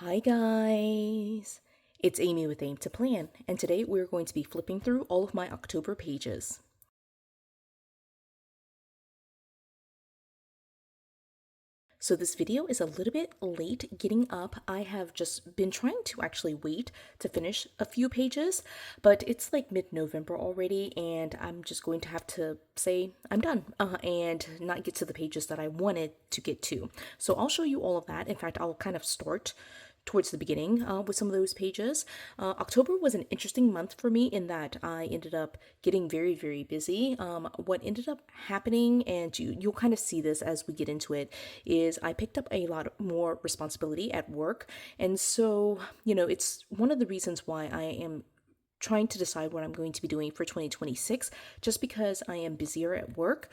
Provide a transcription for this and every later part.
Hi guys, it's Amy with Aim to Plan, and today we're going to be flipping through all of my October pages. So this video is a little bit late getting up. I have just been trying to actually wait to finish a few pages, but it's like mid-November already, and I'm just going to have to say I'm done and not get to the pages that I wanted to get to. So I'll show you all of that. In fact, I'll kind of start towards the beginning with some of those pages. October was an interesting month for me in that I ended up getting very, very busy. What ended up happening, and you'll kind of see this as we get into it, is I picked up a lot more responsibility at work. And so, it's one of the reasons why I am trying to decide what I'm going to be doing for 2026, just because I am busier at work.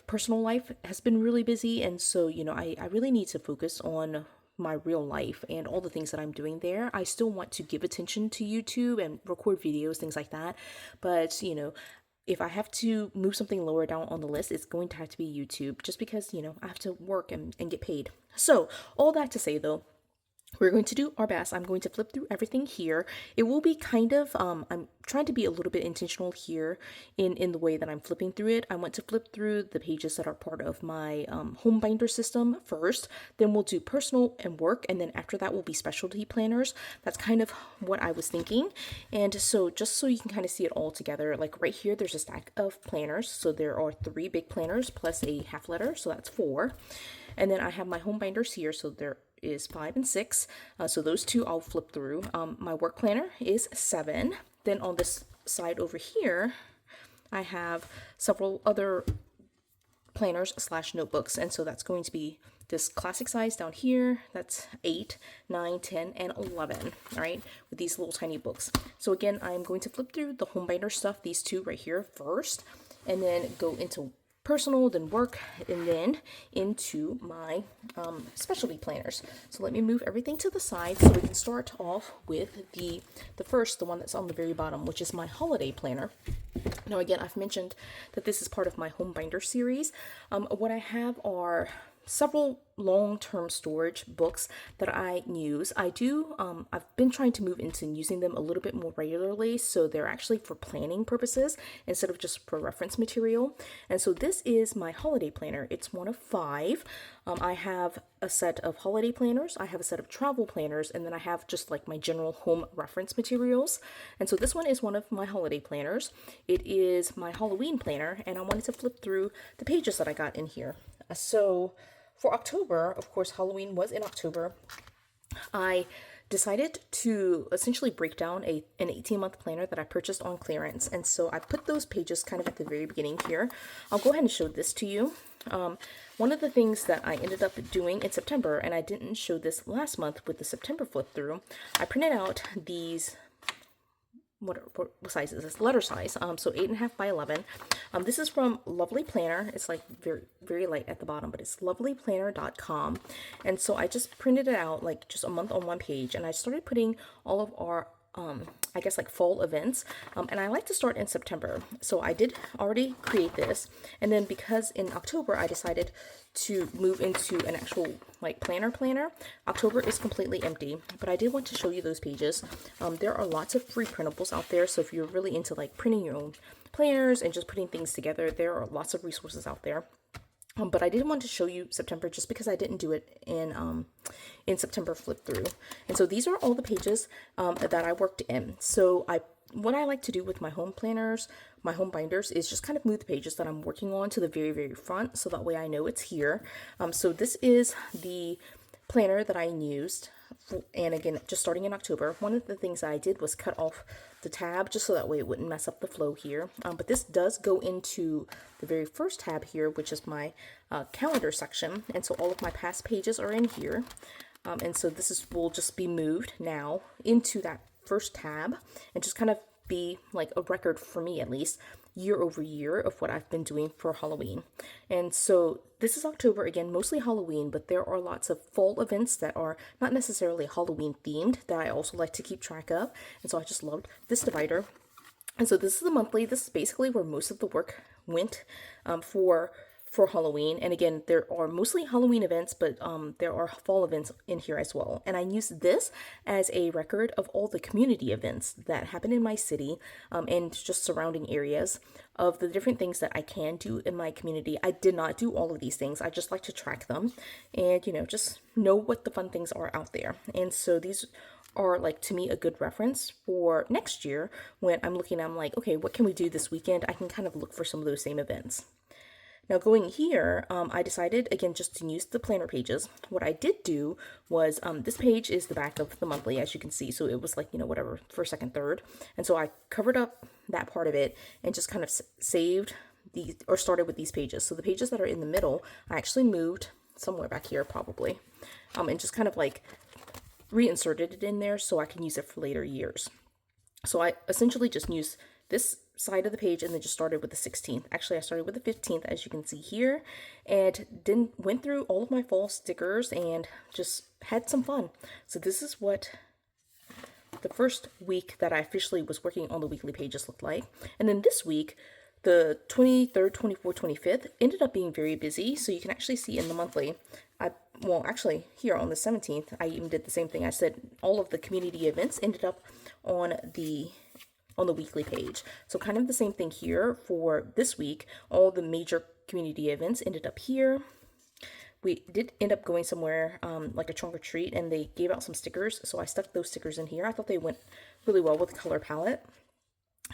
Personal life has been really busy. And so, I really need to focus on my real life and all the things that I'm doing there. I still want to give attention to YouTube and record videos, things like that. But, if I have to move something lower down on the list, it's going to have to be YouTube just because, I have to work and get paid. So, all that to say though, we're going to do our best. I'm going to flip through everything here. It will be kind of, I'm trying to be a little bit intentional here in the way that I'm flipping through it. I want to flip through the pages that are part of my home binder system first. Then we'll do personal and work. And then after that will be specialty planners. That's kind of what I was thinking. And so just so you can kind of see it all together, like right here, there's a stack of planners. So there are 3 big planners plus a half letter. So that's 4. And then I have my home binders here. So there is 5 and 6. So those 2 I'll flip through. My work planner is 7. Then on this side over here, I have several other planners / notebooks. And so that's going to be this classic size down here. That's 8, 9, 10, and 11. All right, with these little tiny books. So again, I'm going to flip through the home binder stuff, these 2 right here first, and then go into personal, then work, and then into my specialty planners. So let me move everything to the side so we can start off with the one that's on the very bottom, which is my holiday planner. Now again, I've mentioned that this is part of my home binder series. What I have are several long-term storage books that I use. I've been trying to move into using them a little bit more regularly, so they're actually for planning purposes instead of just for reference material. And so this is my holiday planner. It's one of 5. I have a set of holiday planners, I have a set of travel planners, and then I have just like my general home reference materials. And so this one is one of my holiday planners. It is my Halloween planner, and I wanted to flip through the pages that I got in here. So for October, of course, Halloween was in October. I decided to essentially break down an 18-month planner that I purchased on clearance. And so I put those pages kind of at the very beginning here. I'll go ahead and show this to you. One of the things that I ended up doing in September, and I didn't show this last month with the September flip through, I printed out these, what size is this? Letter size. So 8.5 by 11. This is from Lovely Planner. It's like very, very light at the bottom, but it's lovelyplanner.com. And so I just printed it out like just a month on one page, and I started putting all of our I guess like fall events, and I like to start in September. So I did already create this, and then because in October I decided to move into an actual like planner, October is completely empty, but I did want to show you those pages. There are lots of free printables out there, so if you're really into like printing your own planners and just putting things together, there are lots of resources out there. But I did want to show you September just because I didn't do it in September flip through. And so these are all the pages that I worked in. So what I like to do with my home planners, my home binders, is just kind of move the pages that I'm working on to the very, very front, so that way I know it's here. So this is the planner that I used, and again, just starting in October. One of the things I did was cut off the tab just so that way it wouldn't mess up the flow here. But this does go into the very first tab here, which is my calendar section, and so all of my past pages are in here. And so will just be moved now into that first tab and just kind of be like a record for me, at least, year over year of what I've been doing for Halloween. And so this is October, again, mostly Halloween, but there are lots of fall events that are not necessarily Halloween themed that I also like to keep track of. And so I just loved this divider. And so this is the monthly. This is basically where most of the work went for for Halloween. And again, there are mostly Halloween events, but there are fall events in here as well. And I use this as a record of all the community events that happen in my city and just surrounding areas, of the different things that I can do in my community. I did not do all of these things. I just like to track them and, just know what the fun things are out there. And so these are, like, to me, a good reference for next year when I'm like, okay, what can we do this weekend? I can kind of look for some of those same events. Now going here, I decided again just to use the planner pages. What I did do was, this page is the back of the monthly, as you can see. So it was like, whatever, first, second, third. And so I covered up that part of it and just kind of saved these, or started with these pages. So the pages that are in the middle, I actually moved somewhere back here probably, and just kind of like reinserted it in there so I can use it for later years. So I essentially just used this side of the page and then just started with the 16th. Actually, I started with the 15th, as you can see here, and then went through all of my fall stickers and just had some fun. So this is what the first week that I officially was working on the weekly pages looked like. And then this week, the 23rd, 24th, 25th ended up being very busy. So you can actually see in the monthly, well, actually here on the 17th, I even did the same thing. I said all of the community events ended up on the weekly page. So kind of the same thing here for this week. All the major community events ended up here. We did end up going somewhere like a trunk or treat, and they gave out some stickers. So I stuck those stickers in here. I thought they went really well with the color palette.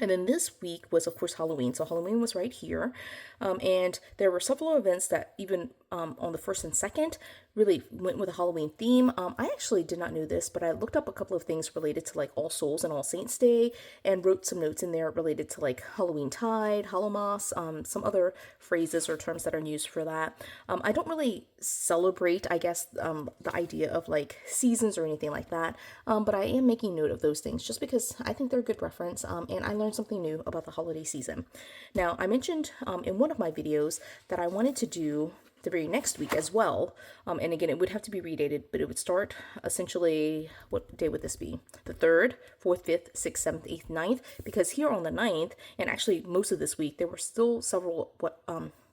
And then this week was, of course, Halloween. So Halloween was right here. And there were several events that even on the 1st and 2nd really went with a Halloween theme. I actually did not know this, but I looked up a couple of things related to like All Souls and All Saints Day and wrote some notes in there related to like Halloween Tide, Hallowmas, some other phrases or terms that are used for that. I don't really celebrate, I guess, the idea of like seasons or anything like that, but I am making note of those things just because I think they're a good reference, and I learned something new about the holiday season. Now, I mentioned in one of my videos that I wanted to do the very next week as well, and again, it would have to be redated, but it would start essentially, what day would this be? The 3rd, 4th, 5th, 6th, 7th, 8th, 9th, because here on the 9th, and actually most of this week, there were still several,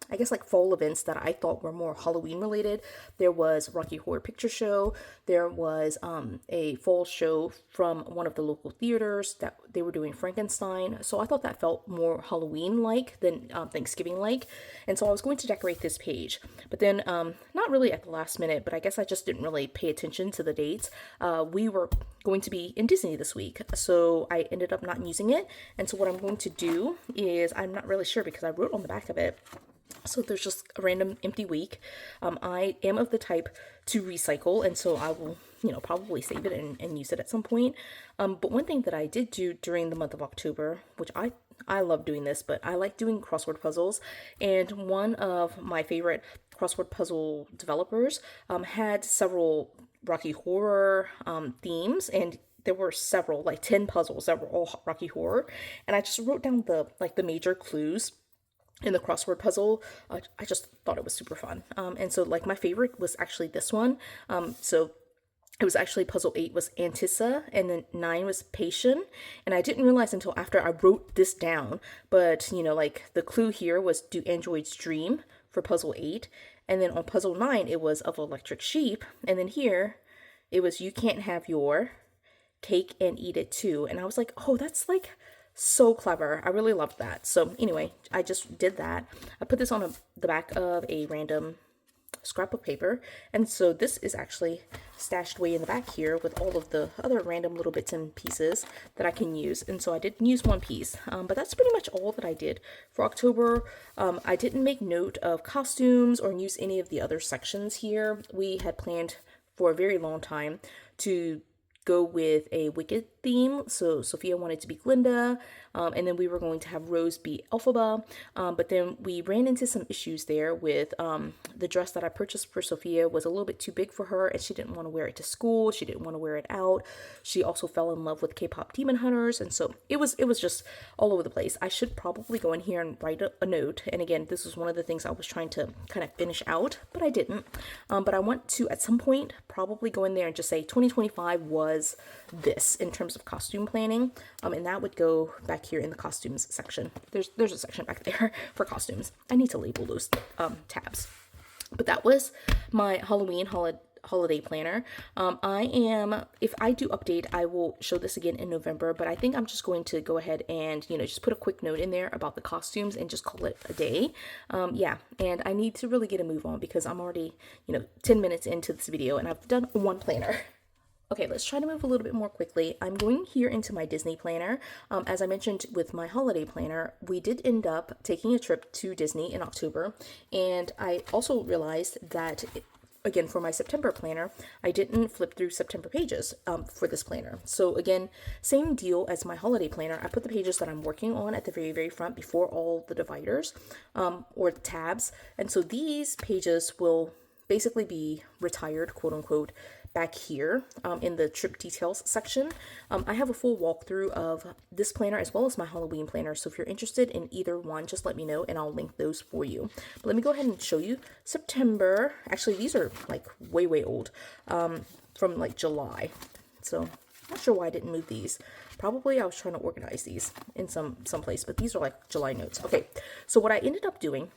I guess, like fall events that I thought were more Halloween related. There was Rocky Horror Picture Show. There was a fall show from one of the local theaters that they were doing Frankenstein. So I thought that felt more Halloween-like than Thanksgiving-like. And so I was going to decorate this page. But then, not really at the last minute, but I guess I just didn't really pay attention to the dates. We were going to be in Disney this week, so I ended up not using it. And so what I'm going to do is, I'm not really sure because I wrote on the back of it, so there's just a random empty week. I am of the type to recycle, and so I will, probably save it and use it at some point. But one thing that I did do during the month of October, which I love doing this, but I like doing crossword puzzles. And one of my favorite crossword puzzle developers had several Rocky Horror themes, and there were several, like 10 puzzles that were all Rocky Horror. And I just wrote down the major clues in the crossword puzzle. I just thought it was super fun. And so like my favorite was actually this one. So it was actually puzzle 8 was Antissa, and then 9 was Patience. And I didn't realize until after I wrote this down, but like the clue here was do androids dream for puzzle 8. And then on puzzle 9, it was of electric sheep. And then here it was you can't have your cake and eat it too. And I was like, oh, that's like so clever. I really loved that. So anyway, I just did that. I put this on the back of a random scrapbook paper, and so this is actually stashed way in the back here with all of the other random little bits and pieces that I can use. And so I didn't use one piece, but that's pretty much all that I did for October. I didn't make note of costumes or use any of the other sections here. We had planned for a very long time to go with a Wicked theme. So Sophia wanted to be Glinda, and then we were going to have Rose be Elphaba, but then we ran into some issues there with the dress that I purchased for Sophia was a little bit too big for her, and she didn't want to wear it to school. She didn't want to wear it out. She also fell in love with K-pop Demon Hunters, and so it was just all over the place. I should probably go in here and write a note, and again, this was one of the things I was trying to kind of finish out, but I didn't. But I want to, at some point, probably go in there and just say 2025 was this in terms of costume planning, and that would go back back here in the costumes section. There's a section back there for costumes. I need to label those tabs. But that was my Halloween holiday planner. If I do update, I will show this again in November, but I think I'm just going to go ahead and, just put a quick note in there about the costumes and just call it a day. Yeah, and I need to really get a move on because I'm already, 10 minutes into this video and I've done one planner. Okay, let's try to move a little bit more quickly. I'm going here into my Disney planner. As I mentioned with my holiday planner, we did end up taking a trip to Disney in October, and I also realized that again, for my September planner, I didn't flip through September pages for this planner. So again, same deal as my holiday planner. I put the pages that I'm working on at the very, very front before all the dividers or tabs. And so these pages will basically be retired, quote unquote, back here in the trip details section. I have a full walkthrough of this planner as well as my Halloween planner. So if you're interested in either one, just let me know and I'll link those for you. But let me go ahead and show you September. Actually, these are like way, way old from like July. So I'm not sure why I didn't move these. Probably I was trying to organize these in some place, but these are like July notes. Okay, so what I ended up doing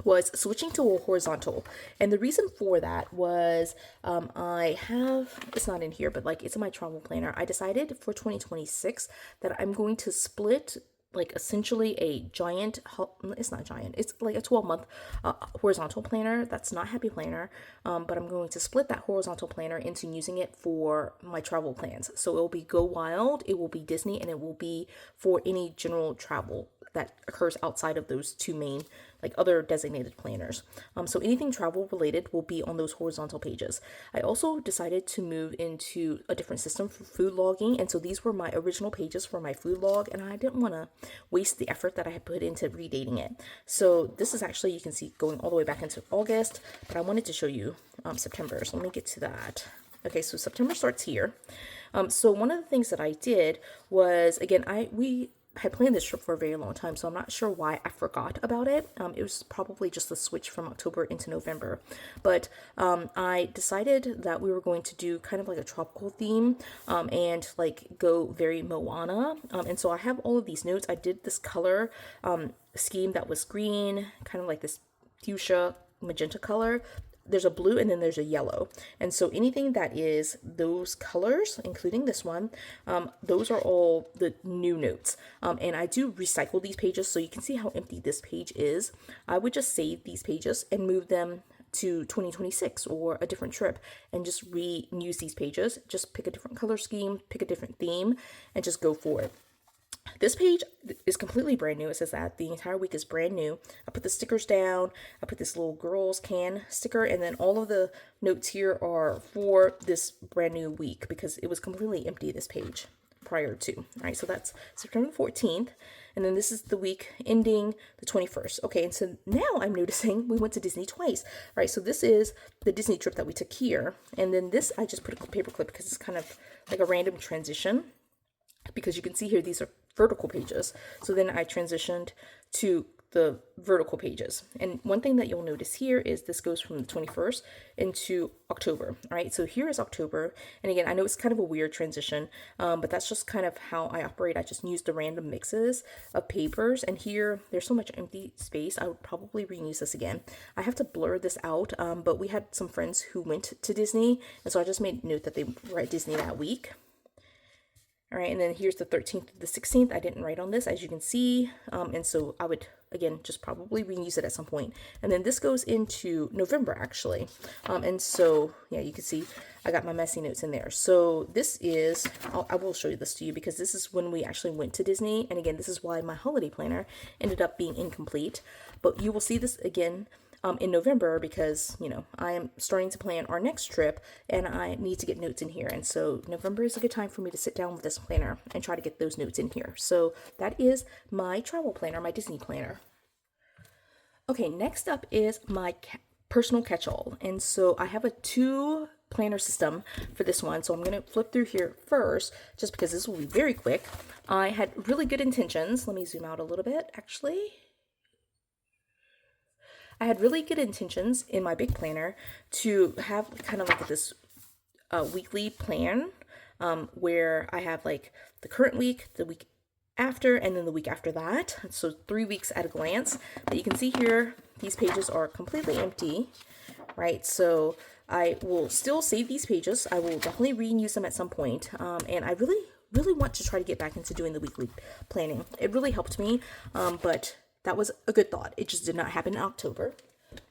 was switching to a horizontal, and the reason for that was it's not in here, but like it's in my travel planner. I decided for 2026 that I'm going to split like essentially a giant, it's not giant, it's like a 12-month horizontal planner. That's not Happy Planner, but I'm going to split that horizontal planner into using it for my travel plans. So it will be Go Wild, it will be Disney, and it will be for any general travel that occurs outside of those two main, like other designated planners. So anything travel related will be on those horizontal pages. I also decided to move into a different system for food logging. And so these were my original pages for my food log, and I didn't want to waste the effort that I had put into redating it. So this is actually, you can see going all the way back into August, but I wanted to show you September. So let me get to that. Okay, so September starts here. So one of the things that I did was, again, we had planned this trip for a very long time, so I'm not sure why I forgot about it. It was probably just the switch from October into November. But I decided that we were going to do kind of like a tropical theme and like go very Moana. And so I have all of these notes. I did this color scheme that was green, kind of like this fuchsia magenta color. There's a blue and then there's a yellow. And so anything that is those colors, including this one, those are all the new notes. And I do recycle these pages so you can see how empty this page is. I would just save these pages and move them to 2026 or a different trip and just reuse these pages. Just pick a different color scheme, pick a different theme, and just go for it. This page is completely brand new. It says that the entire week is brand new. I put the stickers down. I put this little girls can sticker, and then all of the notes here are for this brand new week because it was completely empty, this page, prior to. All right, so that's September 14th, and then this is the week ending the 21st. Okay, and so now I'm noticing we went to Disney twice. All right, so this is the Disney trip that we took here, and then this I just put a paper clip because it's kind of like a random transition, because you can see here these are vertical pages. So then I transitioned to the vertical pages. And one thing that you'll notice here is this goes from the 21st into October. All right, so here is October. And again, I know it's kind of a weird transition, but that's just kind of how I operate. I just use the random mixes of papers. And here, there's so much empty space. I would probably reuse this again. I have to blur this out, but we had some friends who went to Disney. And so I just made note that they were at Disney that week. All right, and then here's the 13th to the 16th. I didn't write on this, as you can see, and so I would, again, just probably reuse it at some point. And then this goes into November, actually. And so, yeah, you can see I got my messy notes in there. So this is, I will show you this to you because this is when we actually went to Disney. And again, this is why my holiday planner ended up being incomplete. But you will see this again in November because, I am starting to plan our next trip and I need to get notes in here. And so November is a good time for me to sit down with this planner and try to get those notes in here. So that is my travel planner, my Disney planner. Okay, next up is my personal catch-all. And so I have a 2 planner system for this one. So I'm going to flip through here first, just because this will be very quick. I had really good intentions. Let me zoom out a little bit, actually. I had really good intentions in my big planner to have kind of like this weekly plan where I have like the current week, the week after, and then the week after that. So 3 weeks at a glance. But you can see here, these pages are completely empty, right? So I will still save these pages. I will definitely reuse them at some point. And I really want to try to get back into doing the weekly planning. It really helped me, but that was a good thought. It just did not happen in October.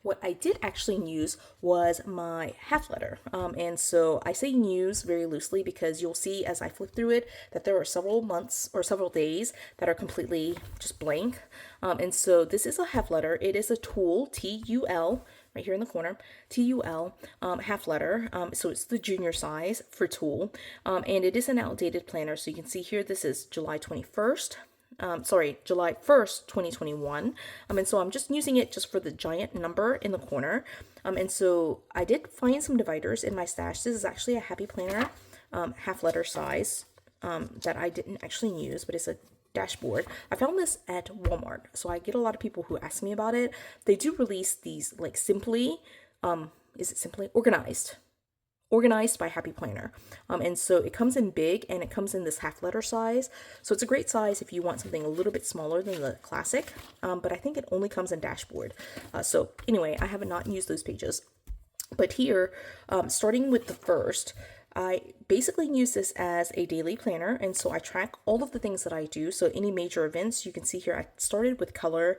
What I did actually use was my half letter. And so I say use very loosely because you'll see as I flip through it that there are several months or several days that are completely just blank. And so this is a half letter. It is a tool, TUL, right here in the corner, TUL, half letter. So it's the junior size for tool. And it is an outdated planner. So you can see here, this is July 21st. July 1st, 2021. And so I'm just using it just for the giant number in the corner. And so I did find some dividers in my stash. This is actually a Happy Planner, half letter size, that I didn't actually use, but it's a dashboard. I found this at Walmart. So I get a lot of people who ask me about it. They do release these like simply, is it simply organized by Happy Planner. And so it comes in big and it comes in this half letter size. So it's a great size if you want something a little bit smaller than the classic, but I think it only comes in dashboard. So anyway, I have not used those pages. But here, starting with the first, I basically use this as a daily planner. And so I track all of the things that I do. So any major events, you can see here, I started with color,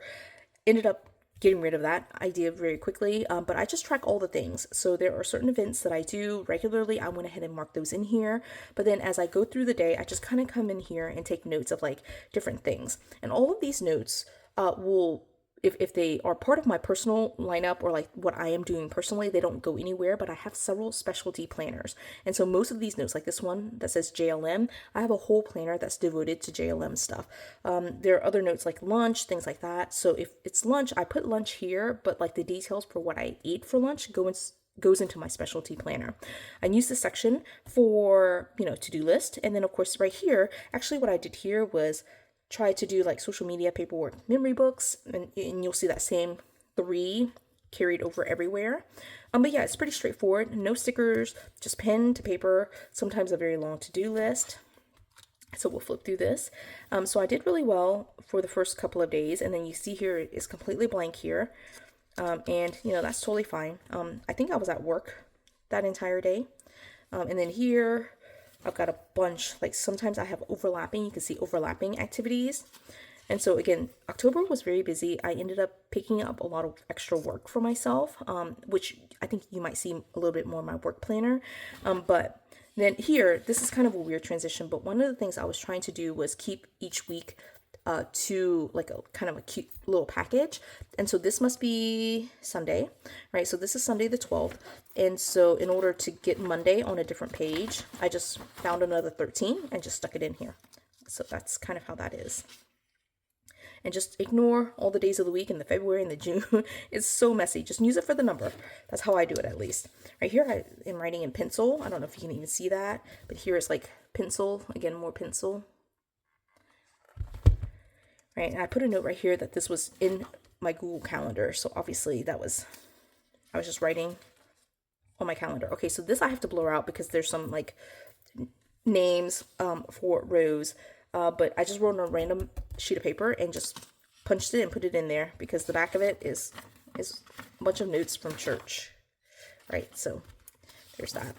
ended up getting rid of that idea very quickly, but I just track all the things. So there are certain events that I do regularly. I went ahead and marked those in here, but then as I go through the day, I just kind of come in here and take notes of like different things. And all of these notes will, if they are part of my personal lineup or like what I am doing personally, they don't go anywhere, but I have several specialty planners. And so most of these notes, like this one that says JLM, I have a whole planner that's devoted to JLM stuff. There are other notes like lunch, things like that. So if it's lunch, I put lunch here, but like the details for what I ate for lunch goes into my specialty planner. I use this section for, to-do list. And then of course right here, actually what I did here was try to do like social media, paperwork, memory books, and you'll see that same 3 carried over everywhere. But yeah, it's pretty straightforward. No stickers, just pen to paper, sometimes a very long to-do list. So we'll flip through this. So I did really well for the first couple of days, and then you see here it is completely blank here. And that's totally fine. I think I was at work that entire day. And then here, I've got a bunch, like sometimes I have overlapping, you can see overlapping activities. And so again, October was very busy. I ended up picking up a lot of extra work for myself, which I think you might see a little bit more in my work planner. But then here, this is kind of a weird transition, but one of the things I was trying to do was keep each week to like a kind of a cute little package. And so this must be Sunday, right? So this is Sunday the 12th. And so in order to get Monday on a different page, I just found another 13 and just stuck it in here. So that's kind of how that is. And just ignore all the days of the week and the February and the June. It's so messy. Just use it for the number. That's how I do it, at least. Right here, I am writing in pencil. I don't know if you can even see that, but here it's like pencil, again, more pencil. Right, and I put a note right here that this was in my Google Calendar. So obviously I was just writing on my calendar. Okay, so this I have to blur out because there's some like names for rows. But I just wrote on a random sheet of paper and just punched it and put it in there because the back of it is a bunch of notes from church. Right, so there's that.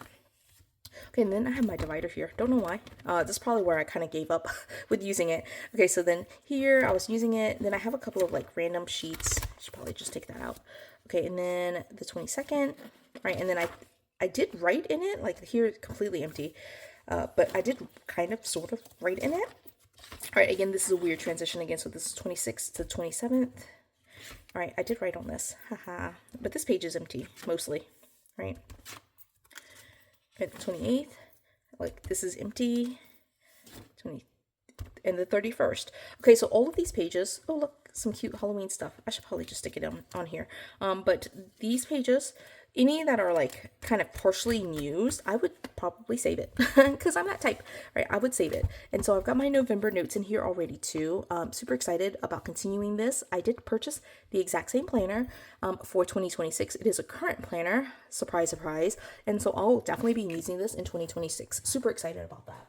Okay, and then I have my divider here. Don't know why. This is probably where I kind of gave up with using it. Okay, so then here I was using it. Then I have a couple of like random sheets. I should probably just take that out. Okay, and then the 22nd, right? And then I did write in it. Like here, it's completely empty. But I did kind of sort of write in it. All right, again, this is a weird transition again. So this is 26th to 27th. All right, I did write on this. Haha. But this page is empty, mostly, right? At the 28th, like this is empty. 20 and the 31st. Okay, so all of these pages, oh look, some cute Halloween stuff. I should probably just stick it on here. But these pages, any that are like kind of partially used, I would probably save it because I'm that type, right? I would save it. And so I've got my November notes in here already too. Super excited about continuing this. I did purchase the exact same planner for 2026. It is a current planner, surprise, surprise. And so I'll definitely be using this in 2026. Super excited about that.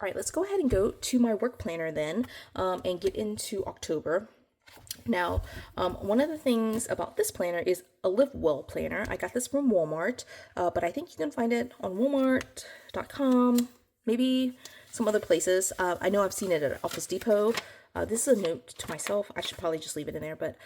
All right, let's go ahead and go to my work planner then, and get into October. Now, one of the things about this planner is a Live Well planner. I got this from Walmart, but I think you can find it on Walmart.com, maybe some other places. I know I've seen it at Office Depot. This is a note to myself. I should probably just leave it in there, but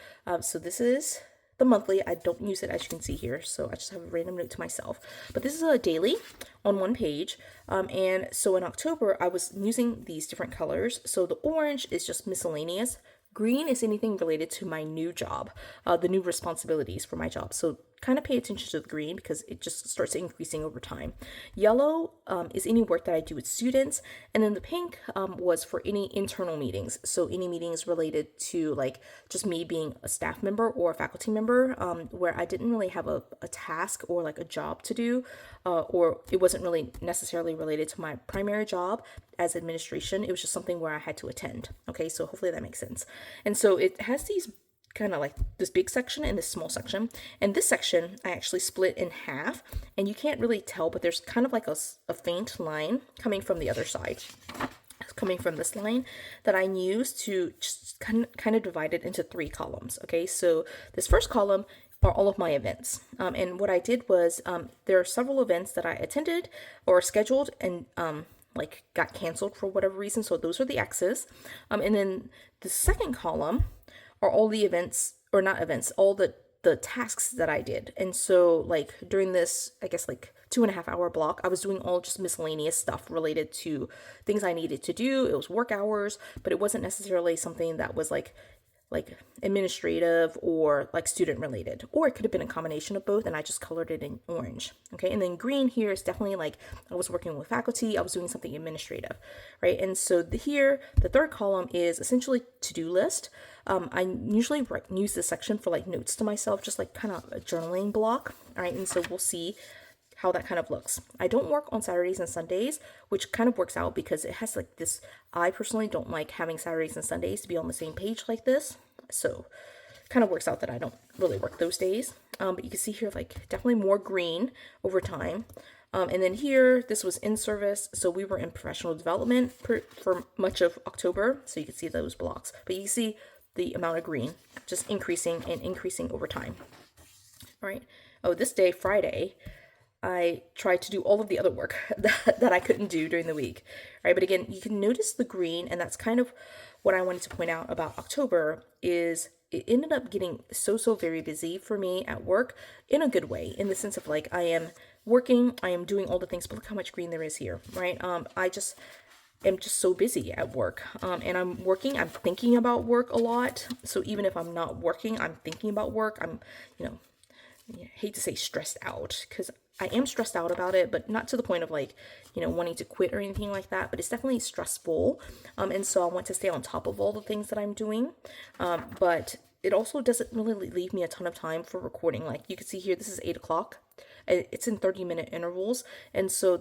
so this is the monthly. I don't use it, as you can see here, so I just have a random note to myself. But this is a daily on one page, and so in October I was using these different colors. So the orange is just miscellaneous. Green is anything related to my new job, the new responsibilities for my job. So kind of pay attention to the green because it just starts increasing over time. Yellow is any work that I do with students. And then the pink was for any internal meetings. So any meetings related to like just me being a staff member or a faculty member, where I didn't really have a task or like a job to do, or it wasn't really necessarily related to my primary job as administration. It was just something where I had to attend. Okay, so hopefully that makes sense. And so it has these kind of like this big section and this small section. And this section I actually split in half, and you can't really tell, but there's kind of like a faint line coming from the other side. It's coming from this line that I use to just kind of divide it into 3 columns. Okay, so this first column are all of my events. And what I did was there are several events that I attended or scheduled and like got canceled for whatever reason. So those are the X's. And then the second column are all the events, or not events, all the tasks that I did. And so like during this, I guess like 2.5 hour block, I was doing all just miscellaneous stuff related to things I needed to do. It was work hours, but it wasn't necessarily something that was like administrative or like student related, or it could have been a combination of both, and I just colored it in orange. Okay, and then green here is definitely like I was working with faculty, I was doing something administrative, right? And so here the third column is essentially to-do list. I usually use this section for like notes to myself, just like kind of a journaling block. All right, and so we'll see how that kind of looks. I don't work on Saturdays and Sundays, which kind of works out because it has like this, I personally don't like having Saturdays and Sundays to be on the same page like this. So kind of works out that I don't really work those days. But you can see here like definitely more green over time. And then here, this was in service. So we were in professional development for much of October. So you can see those blocks, but you can see the amount of green just increasing and increasing over time. All right. Oh, this day, Friday, I tried to do all of the other work that I couldn't do during the week, right? But again, you can notice the green, and that's kind of what I wanted to point out about October is it ended up getting so very busy for me at work in a good way, in the sense of like I am working, I am doing all the things, but look how much green there is here, right? I just am just so busy at work, and I'm working, I'm thinking about work a lot. So even if I'm not working, I'm thinking about work. I'm, I hate to say stressed out, because I am stressed out about it, but not to the point of like, wanting to quit or anything like that, but it's definitely stressful. And so I want to stay on top of all the things that I'm doing. But it also doesn't really leave me a ton of time for recording. Like you can see here, this is 8 o'clock. It's in 30-minute intervals. And so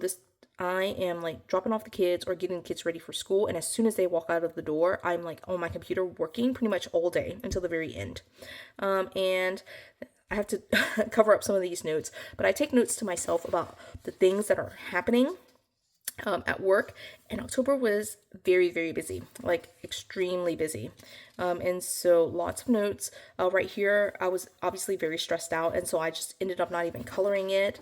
I am like dropping off the kids or getting the kids ready for school. And as soon as they walk out of the door, I'm like on my computer working pretty much all day until the very end. And I have to cover up some of these notes, but I take notes to myself about the things that are happening at work. And October was very busy, like extremely busy. And so lots of notes. Right here, I was obviously very stressed out, and so I just ended up not even coloring it.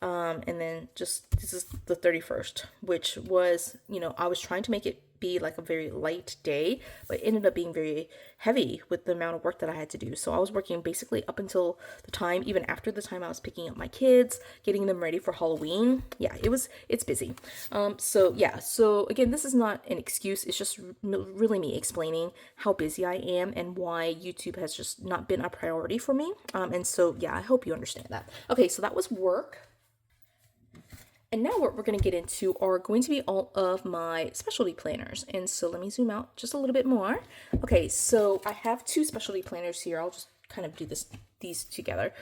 And then just, this is the 31st, which was, I was trying to make it be like a very light day, but it ended up being very heavy with the amount of work that I had to do. So I was working basically up until the time, even after the time I was picking up my kids, getting them ready for Halloween. Yeah, it's busy. So again, this is not an excuse. It's just really me explaining how busy I am and why YouTube has just not been a priority for me. And so, yeah, I hope you understand that. Okay, so that was work. And now what we're going to get into are going to be all of my specialty planners. And so let me zoom out just a little bit more. Okay, so I have 2 specialty planners here. I'll just kind of do these together.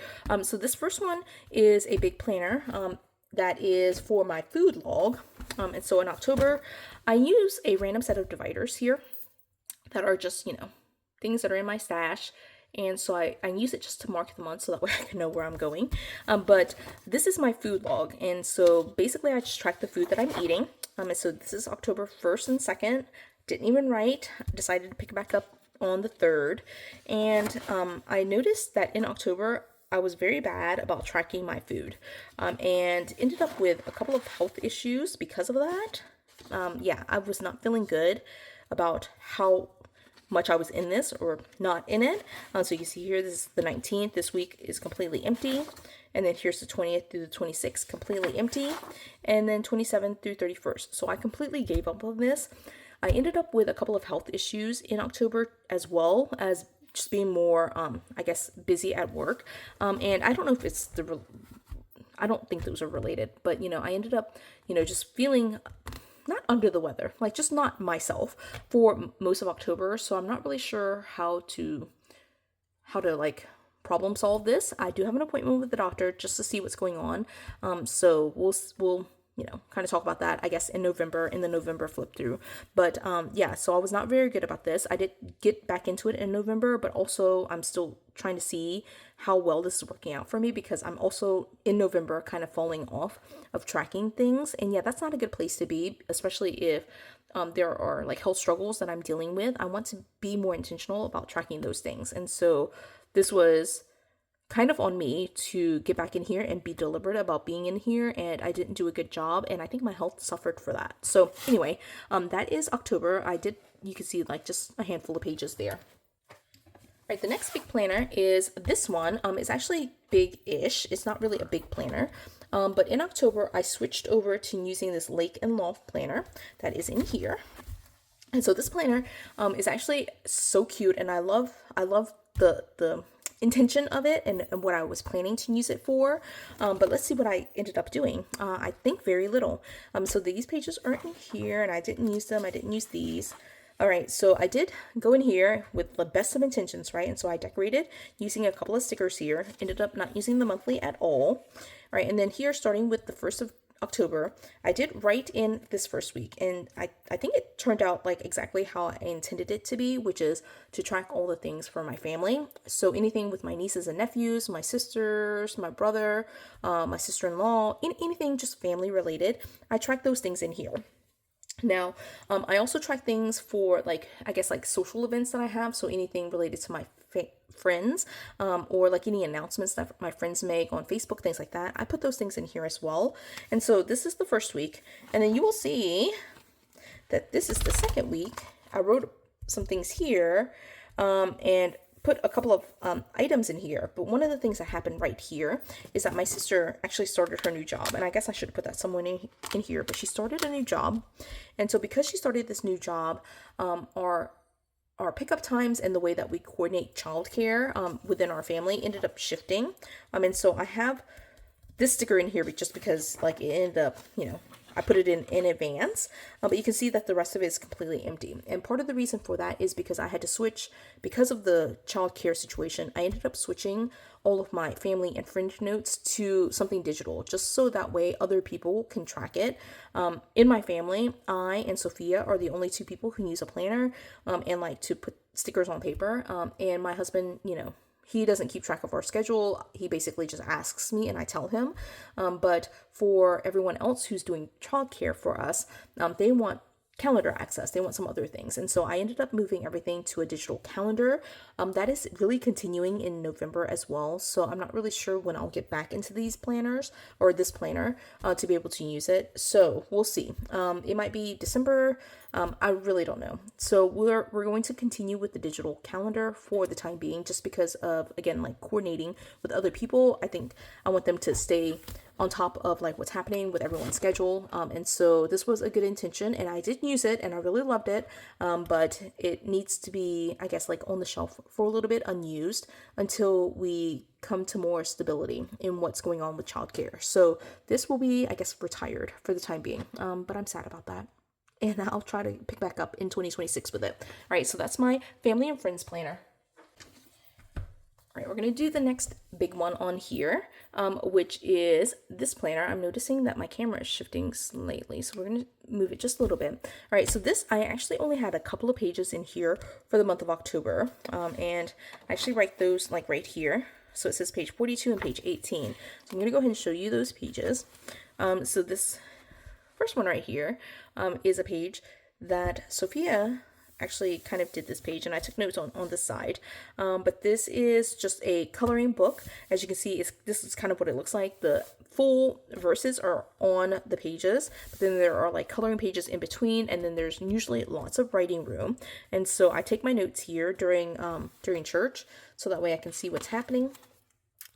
So this first one is a big planner that is for my food log. And so in October, I use a random set of dividers here that are just, things that are in my stash. and so I use it just to mark the month so that way I can know where I'm going. But this is my food log, and so basically I just track the food that I'm eating. And so this is October 1st and 2nd. Didn't even write. Decided to pick it back up on the 3rd, and I noticed that in October I was very bad about tracking my food, and ended up with a couple of health issues because of that. Yeah, I was not feeling good about how much I was in this or not in it. So you see here, this is the 19th. This week is completely empty. And then here's the 20th through the 26th, completely empty. And then 27th through 31st. So I completely gave up on this. I ended up with a couple of health issues in October, as well as just being more, I guess, busy at work. And I don't know if it's I don't think those are related, but, I ended up, just feeling not under the weather, like just not myself for most of October. So I'm not really sure how to like problem solve this. I do have an appointment with the doctor just to see what's going on. So we'll kind of talk about that, I guess, in November, in the November flip through. But yeah, so I was not very good about this. I did get back into it in November, but also I'm still trying to see how well this is working out for me, because I'm also in November kind of falling off of tracking things. And yeah, that's not a good place to be, especially if there are like health struggles that I'm dealing with. I want to be more intentional about tracking those things. And so this was kind of on me to get back in here and be deliberate about being in here, and I didn't do a good job, and I think my health suffered for that. So anyway, that is October. You can see like just a handful of pages there. Right, the next big planner is this one. It's actually big-ish. It's not really a big planner. But in October, I switched over to using this Lake and Loft planner that is in here. And so this planner is actually so cute, and I love the intention of it and what I was planning to use it for. But let's see what I ended up doing. I think very little. So these pages aren't in here, and I didn't use them. I didn't use these. All right, so I did go in here with the best of intentions, right? And so I decorated using a couple of stickers here, ended up not using the monthly at all. All right, and then here, starting with the 1st of October, I did write in this first week, and I think it turned out like exactly how I intended it to be, which is to track all the things for my family. So anything with my nieces and nephews, my sisters, my brother, my sister-in-law, anything just family related, I track those things in here. Now, I also track things for like, I guess like social events that I have. So anything related to my friends, or like any announcements that my friends make on Facebook, things like that. I put those things in here as well. And so this is the first week, and then you will see that this is the second week. I wrote some things here, and put a couple of items in here. But one of the things that happened right here is that my sister actually started her new job, and I guess I should put that somewhere in here, but she started a new job. And so because she started this new job, our pickup times and the way that we coordinate childcare within our family ended up shifting. And so I have this sticker in here just because like it ended up, I put it in advance, but you can see that the rest of it is completely empty. And part of the reason for that is because I had to switch, because of the child care situation, I ended up switching all of my family and friend notes to something digital, just so that way other people can track it. In my family, I and Sophia are the only two people who use a planner and like to put stickers on paper. And my husband, he doesn't keep track of our schedule. He basically just asks me and I tell him. But for everyone else who's doing childcare for us, they want calendar access. They want some other things. And so I ended up moving everything to a digital calendar. That is really continuing in November as well. So I'm not really sure when I'll get back into these planners or this planner to be able to use it. So we'll see. It might be December. I really don't know. So we're going to continue with the digital calendar for the time being, just because of, again, like coordinating with other people. I think I want them to stay on top of like what's happening with everyone's schedule. And so this was a good intention, and I did use it and I really loved it. But it needs to be, I guess, like on the shelf for a little bit unused until we come to more stability in what's going on with childcare. So this will be, I guess, retired for the time being. But I'm sad about that. And I'll try to pick back up in 2026 with it. All right, so that's my family and friends planner. All All right, we're going to do the next big one on here, which is this planner. I'm noticing that my camera is shifting slightly, so we're going to move it just a little bit. All right, so this, I actually only had a couple of pages in here for the month of October, and I actually write those like right here. So it says page 42 and page 18. So I'm going to go ahead and show you those pages. So this first one right here is a page that Sophia actually kind of did this page, and I took notes on this side, but this is just a coloring book. As you can see, this is kind of what it looks like. The full verses are on the pages, but then there are like coloring pages in between, and then there's usually lots of writing room. And so I take my notes here during church, so that way I can see what's happening.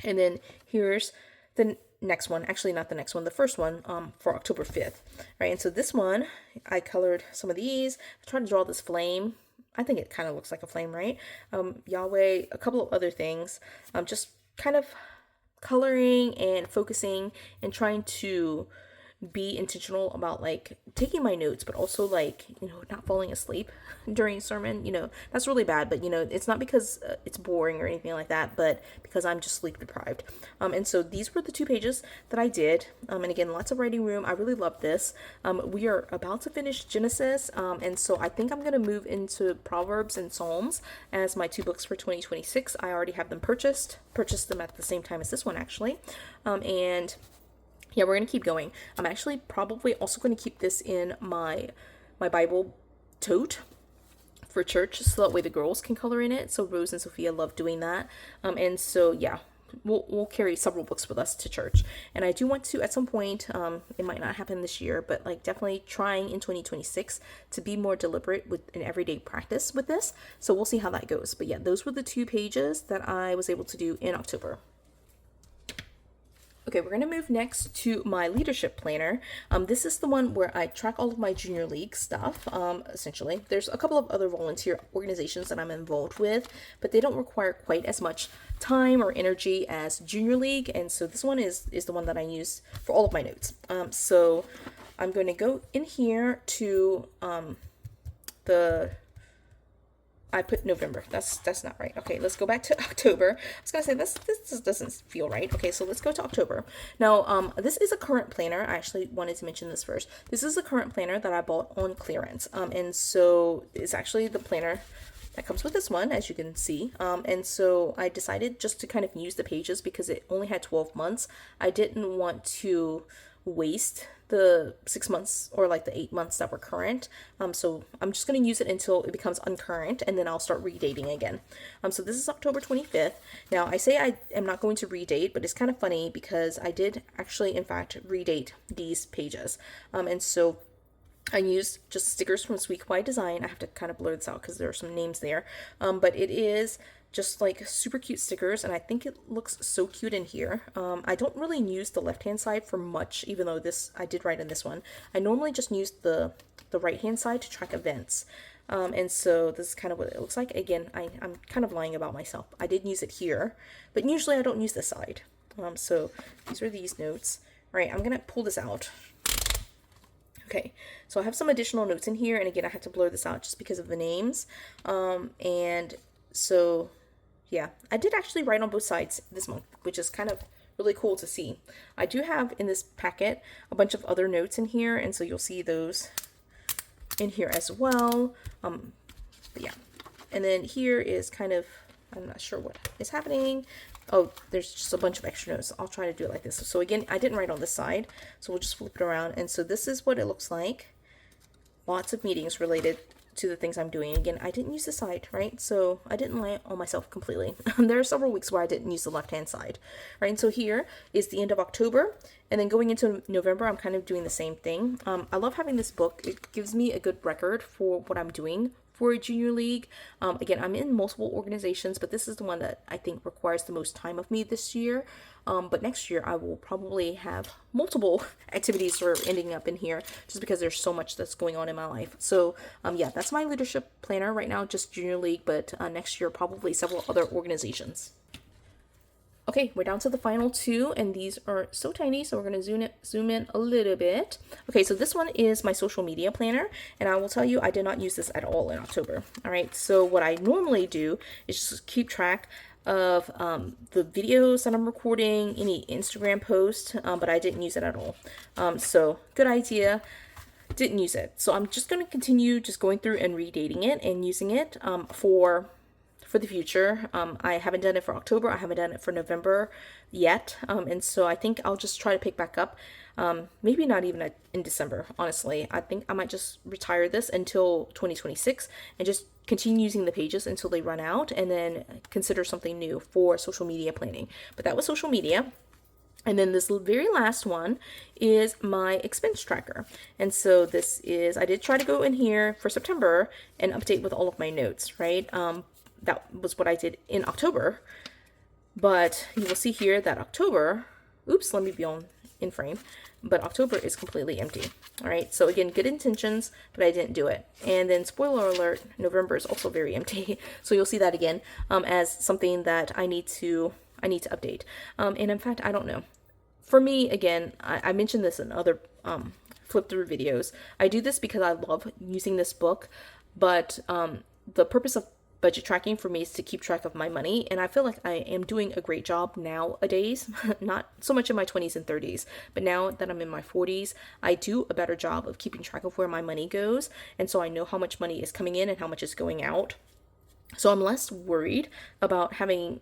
And then here's the next one, actually not the next one, the first one for October 5th, right? And so this one, I colored some of these. I tried to draw this flame. I think it kind of looks like a flame, right? Yahweh, a couple of other things, just kind of coloring and focusing and trying to be intentional about like taking my notes, but also like, not falling asleep during sermon. That's really bad, but it's not because it's boring or anything like that, but because I'm just sleep deprived. And so these were the 2 pages that I did. And again, lots of writing room. I really love this. We are about to finish Genesis. And so I think I'm going to move into Proverbs and Psalms as my 2 books for 2026. I already have them purchased them at the same time as this one actually. And yeah, we're going to keep going. I'm actually probably also going to keep this in my Bible tote for church, so that way the girls can color in it. So Rose and Sophia love doing that. And so, yeah, we'll carry several books with us to church. And I do want to, at some point, it might not happen this year, but like definitely trying in 2026 to be more deliberate with an everyday practice with this. So we'll see how that goes. But yeah, those were the 2 pages that I was able to do in October. Okay, we're going to move next to my leadership planner. This is the one where I track all of my junior league stuff, essentially. There's a couple of other volunteer organizations that I'm involved with, but they don't require quite as much time or energy as junior league, and so this one is the one that I use for all of my notes. So I'm going to go in here to I put November. That's not right. Okay, let's go back to October. I was gonna say this just doesn't feel right. Okay, so let's go to October. Now, this is a current planner. I actually wanted to mention this first. This is a current planner that I bought on clearance. And so it's actually the planner that comes with this one, as you can see. And so I decided just to kind of use the pages because it only had 12 months. I didn't want to waste the 6 months or like the 8 months that were current. So I'm just going to use it until it becomes uncurrent, and then I'll start redating again. So this is October 25th. Now I say I am not going to redate, but it's kind of funny because I did actually in fact redate these pages. And so I used just stickers from Sweet Kawaii Design. I have to kind of blur this out because there are some names there. But it is just like super cute stickers, and I think it looks so cute in here. I don't really use the left hand side for much, even though this I did write in this one. I normally just use the right hand side to track events. And so this is kind of what it looks like. Again, I'm kind of lying about myself. I did use it here, but usually I don't use this side. So these are these notes. All right, I'm gonna pull this out. Okay, so I have some additional notes in here, and again, I have to blur this out just because of the names. And so yeah, I did actually write on both sides this month, which is kind of really cool to see. I do have in this packet a bunch of other notes in here, and so you'll see those in here as well. But yeah, and then here is kind of, I'm not sure what is happening. Oh, there's just a bunch of extra notes. I'll try to do it like this. So again, I didn't write on this side, so we'll just flip it around. And so this is what it looks like. Lots of meetings related to the things I'm doing. Again, I didn't use the side, right? So I didn't lie on myself completely. There are several weeks where I didn't use the left-hand side, right? And so here is the end of October, and then going into November, I'm kind of doing the same thing. I love having this book. It gives me a good record for what I'm doing for a junior league. Again, I'm in multiple organizations, but this is the one that I think requires the most time of me this year. But next year I will probably have multiple activities sort of ending up in here just because there's so much that's going on in my life. So yeah, that's my leadership planner right now, just junior league, but next year probably several other organizations. Okay, we're down to the final 2, and these are so tiny, so we're going to zoom in a little bit. Okay, so this one is my social media planner, and I will tell you I did not use this at all in October. All right, so what I normally do is just keep track of the videos that I'm recording, any Instagram post, but I didn't use it at all. So good idea. Didn't use it. So I'm just going to continue just going through and redating it and using it for the future. I haven't done it for October. I haven't done it for November yet. And so I think I'll just try to pick back up. Maybe not even in December, honestly. I think I might just retire this until 2026 and just continue using the pages until they run out, and then consider something new for social media planning. But that was social media. And then this very last one is my expense tracker. And so this is, I did try to go in here for September and update with all of my notes, right? That was what I did in October. But you will see here that October, oops, let me be on in frame, but October is completely empty. All right, so again, good intentions, but I didn't do it. And then spoiler alert, November is also very empty. So you'll see that again as something that I need to update. And in fact, I don't know. For me, again, I mentioned this in other flip through videos. I do this because I love using this book, but the purpose of budget tracking for me is to keep track of my money, and I feel like I am doing a great job nowadays. Not so much in my 20s and 30s, but now that I'm in my 40s, I do a better job of keeping track of where my money goes, and so I know how much money is coming in and how much is going out. So I'm less worried about having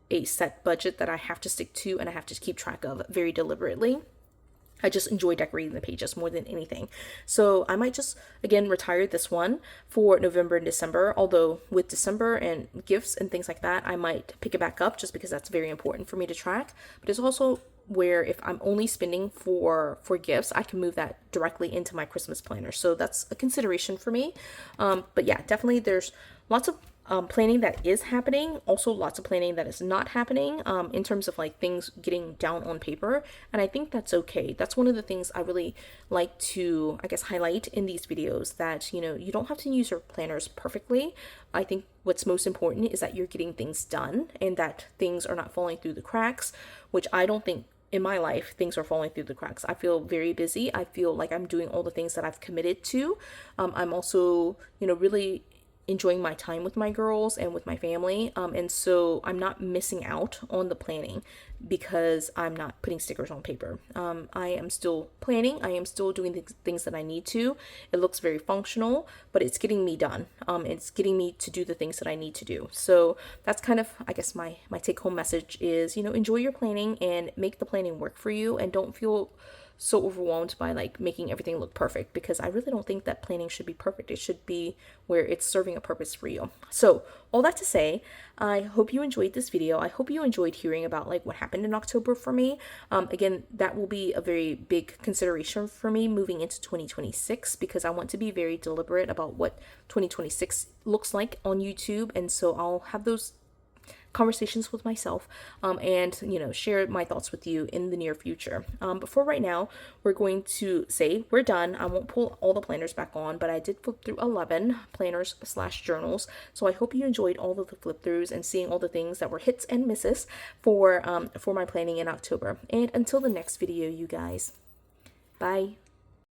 a set budget that I have to stick to and I have to keep track of very deliberately. I just enjoy decorating the pages more than anything. So I might just, again, retire this one for November and December. Although with December and gifts and things like that, I might pick it back up just because that's very important for me to track. But it's also where if I'm only spending for gifts, I can move that directly into my Christmas planner. So that's a consideration for me. But yeah, definitely there's lots of planning that is happening, also lots of planning that is not happening in terms of like things getting down on paper, and I think that's okay. That's one of the things I really like to, I guess, highlight in these videos, that you don't have to use your planners perfectly. I think what's most important is that you're getting things done and that things are not falling through the cracks, which I don't think in my life things are falling through the cracks. I feel very busy. I feel like I'm doing all the things that I've committed to. I'm also really enjoying my time with my girls and with my family, and so I'm not missing out on the planning because I'm not putting stickers on paper. I am still planning. I am still doing the things that I need to. It looks very functional, but it's getting me done. It's getting me to do the things that I need to do. So that's kind of, I guess, my take home message is, enjoy your planning and make the planning work for you, and don't feel so overwhelmed by like making everything look perfect, because I really don't think that planning should be perfect. It should be where it's serving a purpose for you. So all that to say, I hope you enjoyed this video. I hope you enjoyed hearing about like what happened in October for me. Again, that will be a very big consideration for me moving into 2026, because I want to be very deliberate about what 2026 looks like on YouTube. And so I'll have those conversations with myself and share my thoughts with you in the near future. But for right now, we're going to say we're done. I won't pull all the planners back on, but I did flip through 11 planners / journals. So I hope you enjoyed all of the flip throughs and seeing all the things that were hits and misses for my planning in October. And until the next video, you guys, bye.